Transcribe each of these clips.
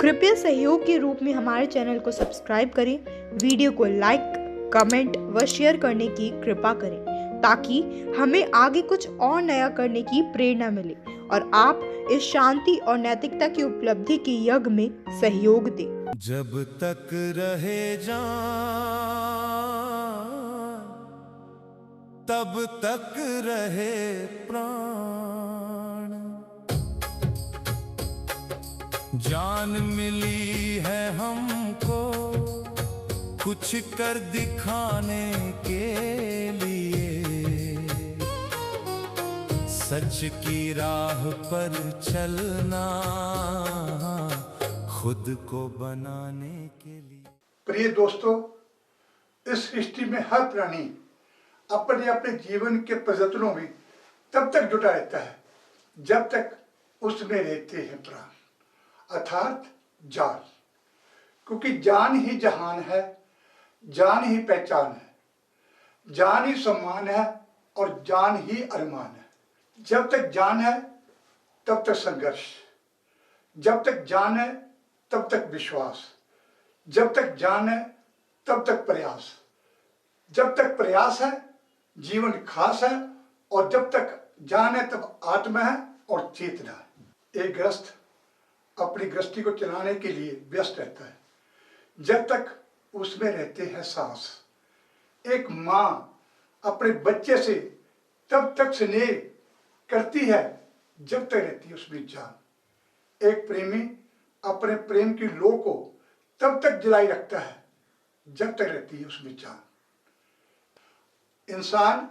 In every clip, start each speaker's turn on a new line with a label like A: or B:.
A: कृपया सहयोग के रूप में हमारे चैनल को सब्सक्राइब करें, वीडियो को लाइक, कमेंट व शेयर करने की कृपा करें ताकि हमें आगे कुछ और नया करने की प्रेरणा मिले और आप इस शांति और नैतिकता की उपलब्धि के यज्ञ में सहयोग दें।
B: जब तक रहे जान तब तक रहे प्राण, जान मिली है हमको कुछ कर दिखाने के लिए, सच की राह पर चलना खुद को बनाने के लिए।
C: प्रिय दोस्तों, इस सृष्टि में हर प्राणी अपने अपने जीवन के प्रयत्नों में तब तक जुटा रहता है जब तक उसमें रहते हैं प्राण, अर्थात जान। क्योंकि जान ही जहान है, जान ही पहचान है, जान ही सम्मान है और जान ही अरमान है। जब तक जान है तब तक संघर्ष, जब तक जान है तब तक विश्वास, जब तक जान है तब तक प्रयास, जब तक प्रयास है जीवन खास है और जब तक जान है तब आत्मा है और चेतना है। एक गृहस्थ अपनी गृहस्थी को चलाने के लिए व्यस्त रहता है जब तक उसमें रहते हैं सांस। एक माँ अपने बच्चे से तब तक स्नेह करती है जब तक रहती है उसमें जान। एक प्रेमी अपने प्रेम की लौ को तब तक जलाई रखता है जब तक रहती है उसमें जान। इंसान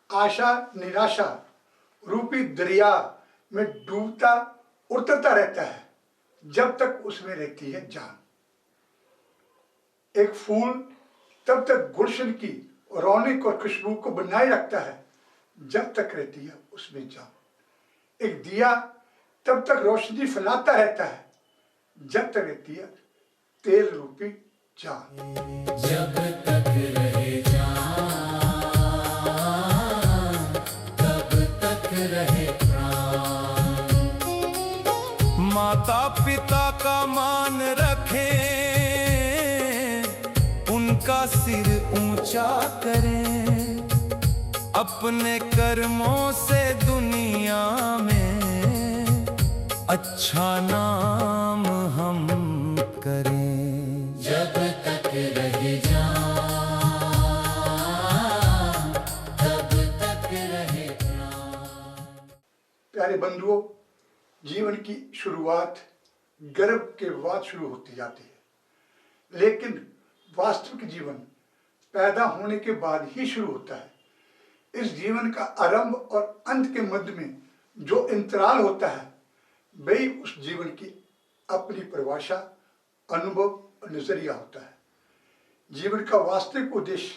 C: आशा निराशा रूपी दरिया में डूबता उतरता रहता है जब तक उसमें रहती है जान। एक फूल तब तक गुलशन की रौनक और खुशबू को बनाए रखता है जब तक रहती है उसमें जान। एक दिया तब तक रोशनी फैलाता रहता है जब तक रहती है तेल रूपी जान।
B: जब तक रहे जान तब तक रहे प्राण, माता पिता का मान रखें, उनका सिर ऊंचा करें, अपने कर्मों से दुनिया में अच्छा नाम हम करें। जब तक रहे जान तब तक रहे प्राण।
C: प्यारे बंधुओं, जीवन की शुरुआत गर्भ के बाद शुरू होती जाती है, लेकिन वास्तविक जीवन पैदा होने के बाद ही शुरू होता है। इस जीवन का आरंभ और अंत के मध्य में जो अंतराल होता है वही उस जीवन की अपनी परिभाषा, अनुभव और नजरिया होता है। जीवन का वास्तविक उद्देश्य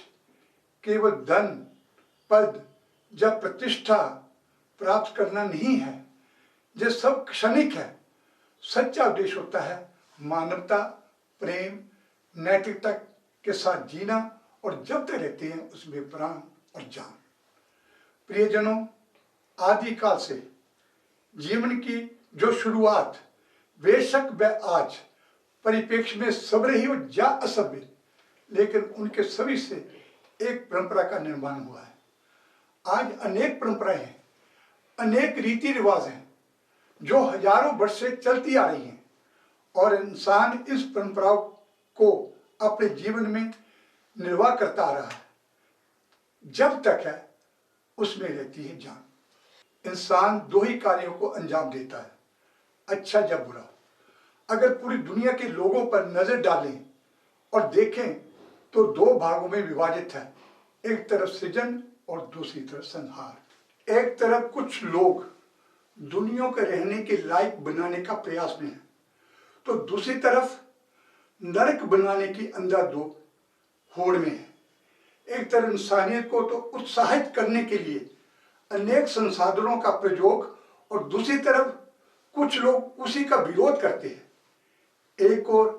C: केवल धन, पद या प्रतिष्ठा प्राप्त करना नहीं है, जो सब क्षणिक है। सच्चा उद्देश्य होता है मानवता, प्रेम, नैतिकता के साथ जीना और जब तक रहते हैं उसमें प्राण और जान। प्रियजनों, आदिकाल से जीवन की जो शुरुआत बेशक वह आज परिप्रेक्ष्य में सभ्य ही हो या असभ्य, लेकिन उनके सभी से एक परंपरा का निर्माण हुआ है। आज अनेक परंपराएं हैं, अनेक रीति रिवाज हैं जो हजारों वर्ष से चलती आ रही हैं और इंसान इस परंपराओं को अपने जीवन में निर्वाह करता आ रहा है जब तक है उसमें रहती है जान। इंसान दो ही कार्यों को अंजाम देता है, अच्छा या बुरा। अगर पूरी दुनिया के लोगों पर नजर डालें और देखें तो दो भागों में विभाजित है, एक तरफ सृजन और दूसरी तरफ संहार। एक तरफ कुछ लोग दुनिया को रहने के लायक बनाने का प्रयास में है, तो दूसरी तरफ नरक बनाने की अंधाधुंध होड़ में है। एक तरफ इंसानियत को तो उत्साहित करने के लिए अनेक संसाधनों का प्रयोग और दूसरी तरफ कुछ लोग उसी का विरोध करते हैं। एक और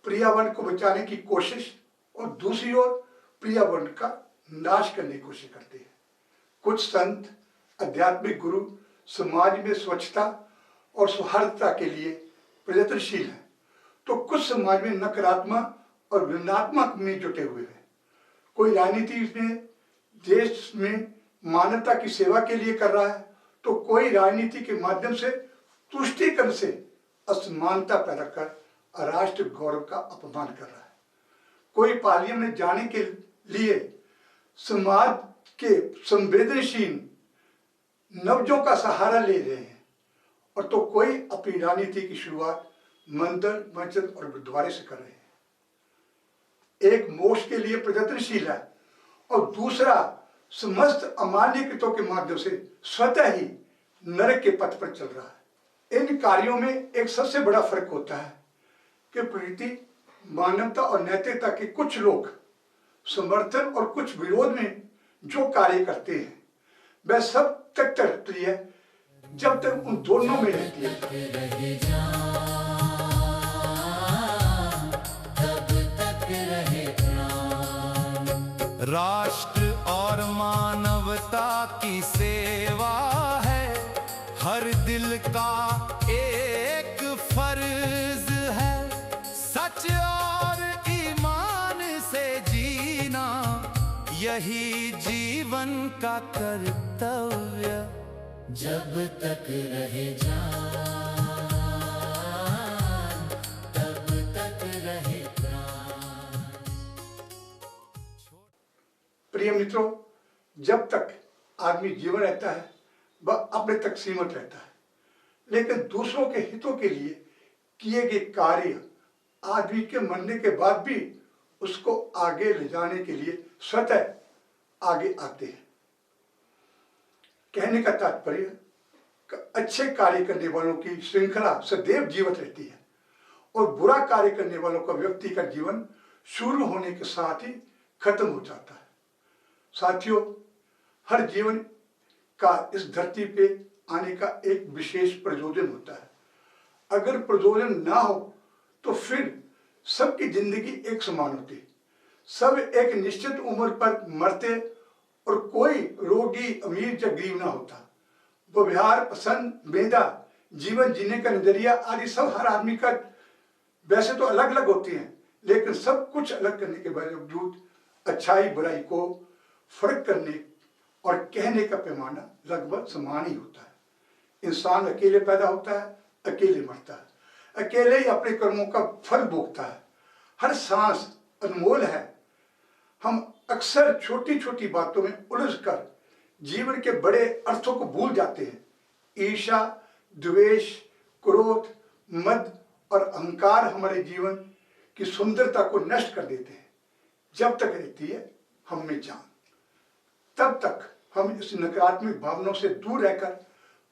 C: पर्यावरण को बचाने की कोशिश और दूसरी ओर पर्यावरण का नाश करने की कोशिश करते हैं। कुछ संत, आध्यात्मिक गुरु समाज में स्वच्छता और सौहार्दता के लिए प्रयत्नशील हैं, तो कुछ समाज में नकारात्मक और ऋणात्मक में जुटे हुए हैं। कोई राजनीति में देश में मानवता की सेवा के लिए कर रहा है, तो कोई राजनीति के माध्यम से तुष्टीकरण से असमानता पैदा कर राष्ट्र गौरव का अपमान कर रहा है। कोई पार्लियामेंट में जाने के लिए समाज के संवेदनशील नब्जों का सहारा ले रहे हैं, और तो कोई अपनी राजनीति की शुरुआत मंदिर, मस्जिद और गुरुद्वारे से कर रहे हैं। एक मोक्ष के लिए प्रयत्नशील है और दूसरा समस्त अमान्य कृतों के माध्यम से स्वतः ही नरक के पथ पर चल रहा है। इन कार्यों में एक सबसे बड़ा फर्क होता है कि प्रकृति, मानवता और नैतिकता के कुछ लोग समर्थन और कुछ विरोध में जो कार्य करते हैं वह सब तक रहती है जब तक उन दोनों में रहती है।
B: राष्ट्र और मानवता की सेवा है हर दिल का एक फर्ज है। सच और ईमान से जीना यही जीवन का कर्तव्य। जब तक रहे जान तब तक रहे प्राण।
C: प्रिय मित्रों, जब तक आदमी जीवन रहता है वह अपने तक सीमित रहता है, लेकिन दूसरों के हितों के लिए किए गए कार्य आदमी के मरने के बाद भी उसको आगे ले जाने के लिए स्वतः आगे आते हैं। कहने का तात्पर्य अच्छे कार्य करने वालों की श्रृंखला सदैव जीवित रहती है और बुरा कार्य करने वालों का व्यक्ति का जीवन शुरू होने के साथ ही खत्म हो जाता है। साथियों, हर जीवन का इस धरती पे आने का एक विशेष प्रयोजन होता है। अगर प्रयोजन ना हो तो फिर सबकी जिंदगी एक समान होती, सब एक निश्चित उम्र पर मरते और कोई रोगी, अमीर या गरीब ना होता। व्यवहार, पसंद, मेधा, जीवन जीने का नजरिया आदि सब हर आदमी का वैसे तो अलग अलग होती हैं, लेकिन सब कुछ अलग करने के बावजूद अच्छाई बुराई को फर्क करने और कहने का पैमाना लगभग समान ही होता है। इंसान अकेले पैदा होता है, अकेले मरता है, अकेले ही अपने कर्मों का फल भोगता है। हर सांस अनमोल है। हम अक्सर छोटी छोटी बातों में उलझकर जीवन के बड़े अर्थों को भूल जाते हैं। ईर्ष्या, द्वेष, क्रोध, मद और अहंकार हमारे जीवन की सुंदरता को नष्ट कर देते हैं। जब तक रहती है हम में जान, तब तक हम इस नकारात्मक भावनाओं से दूर रहकर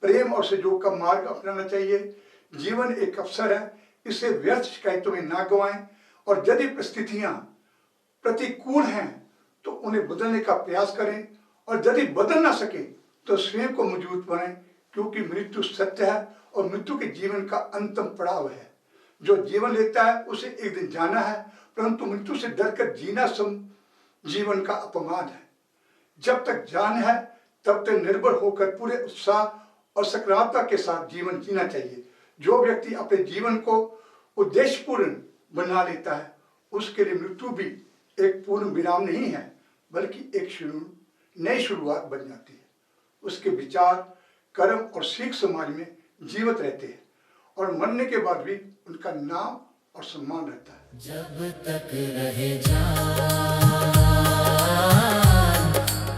C: प्रेम और सहयोग का मार्ग अपनाना चाहिए। जीवन एक अवसर है, इसे व्यर्थ शिकायतों में ना गंवाएं और यदि परिस्थितियां प्रतिकूल हैं तो उन्हें बदलने का प्रयास करें और यदि बदल ना सके तो स्वयं को मजबूत बनाएं, क्योंकि मृत्यु सत्य है और मृत्यु के जीवन का अंतिम पड़ाव है। जो जीवन लेता है उसे एक दिन जाना है, परंतु मृत्यु से डरकर जीना जीवन का अपमान है। जब तक जान है तब तक निर्भर होकर पूरे उत्साह और सकारात्मकता के साथ जीवन जीना चाहिए। जो व्यक्ति अपने जीवन को उद्देश्यपूर्ण बना लेता है उसके लिए मृत्यु भी एक पूर्ण विराम नहीं है, बल्कि एक नई शुरुआत बन जाती है। उसके विचार, कर्म और सीख समाज में जीवित रहते हैं और मरने के बाद भी उनका नाम और सम्मान रहता है।
B: जब तक रहे जान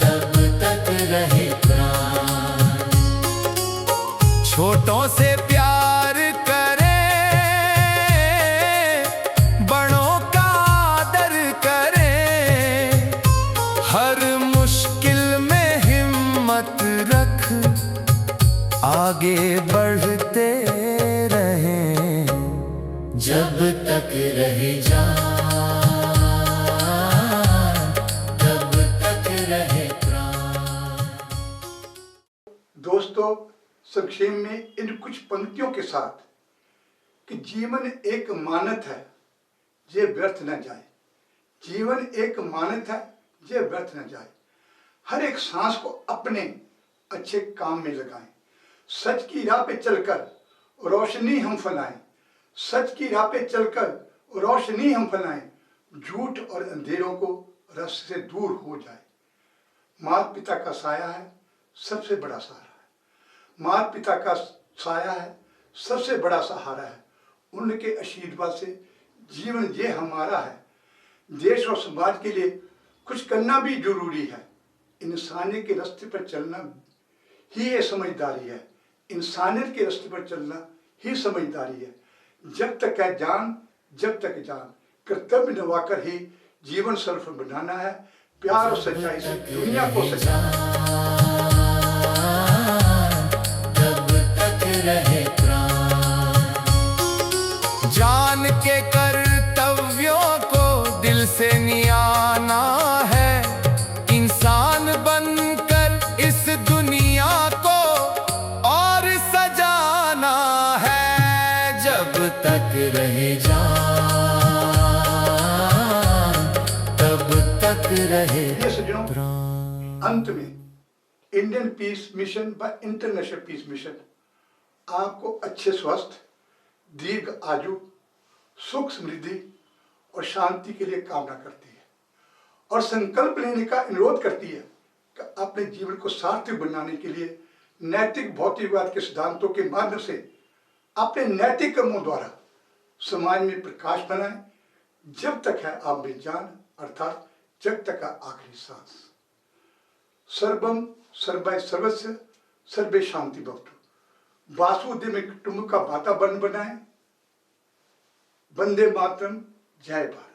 B: तब तक रहे प्राण। छोटों से प्यार करें, बड़ों का आदर करें, हर मुश्किल में हिम्मत रख आगे बढ़ते रहें। जब तक रहे जान तब तक रहे प्राण।
C: दोस्तों, संक्षेप में इन कुछ पंक्तियों के साथ कि जीवन एक मानत है, ये व्यर्थ न जाए। जीवन एक मानत है, ये व्यर्थ न जाए। हर एक सांस को अपने अच्छे काम में लगाएं। सच की राह पे चलकर रोशनी हम फैलाएं। सच की राह पे चलकर रोशनी हम फैलाएं, झूठ और अंधेरों को रास्ते से दूर हो जाए। माता पिता का साया है सबसे बड़ा सहारा है। माता पिता का साया है सबसे बड़ा सहारा है। उनके आशीर्वाद से जीवन ये हमारा है। देश और समाज के लिए कुछ करना भी जरूरी है। इंसानियत के रास्ते पर चलना ही ये समझदारी है। इंसानियत के रास्ते पर चलना ही समझदारी है। जब तक है जान, जब तक जान, कर्तव्य निभाकर ही जीवन सफल बनाना है। प्यार और सच्चाई से दुनिया को सजाना है।
B: जब तक रहे प्राण, जान के कर्तव्यों को दिल से नियाना है। इंसान बनकर इस दुनिया को और सजाना है। जब तक रहे जान, तब तक रहे
C: ये सज्जनों,
B: प्राण।
C: अंत में इंडियन पीस मिशन व इंटरनेशनल पीस मिशन आपको अच्छे स्वास्थ्य, दीर्घ आयु, सुख समृद्धि और शांति के लिए कामना करती है और संकल्प लेने का अनुरोध करती है कि अपने जीवन को सार्थक बनाने के लिए नैतिक भौतिकवाद के सिद्धांतों के माध्यम से अपने नैतिक कर्मों द्वारा समाज में प्रकाश बनाएं, जब तक है आप में जान, अर्थात जब तक है आखिरी सांस। सर्वम सर्वै सर्वस्य सर्वे शांति भवतु। वासुदेव में कुटुंब का वातावरण बनाएं। वंदे मातरम, जय भारत।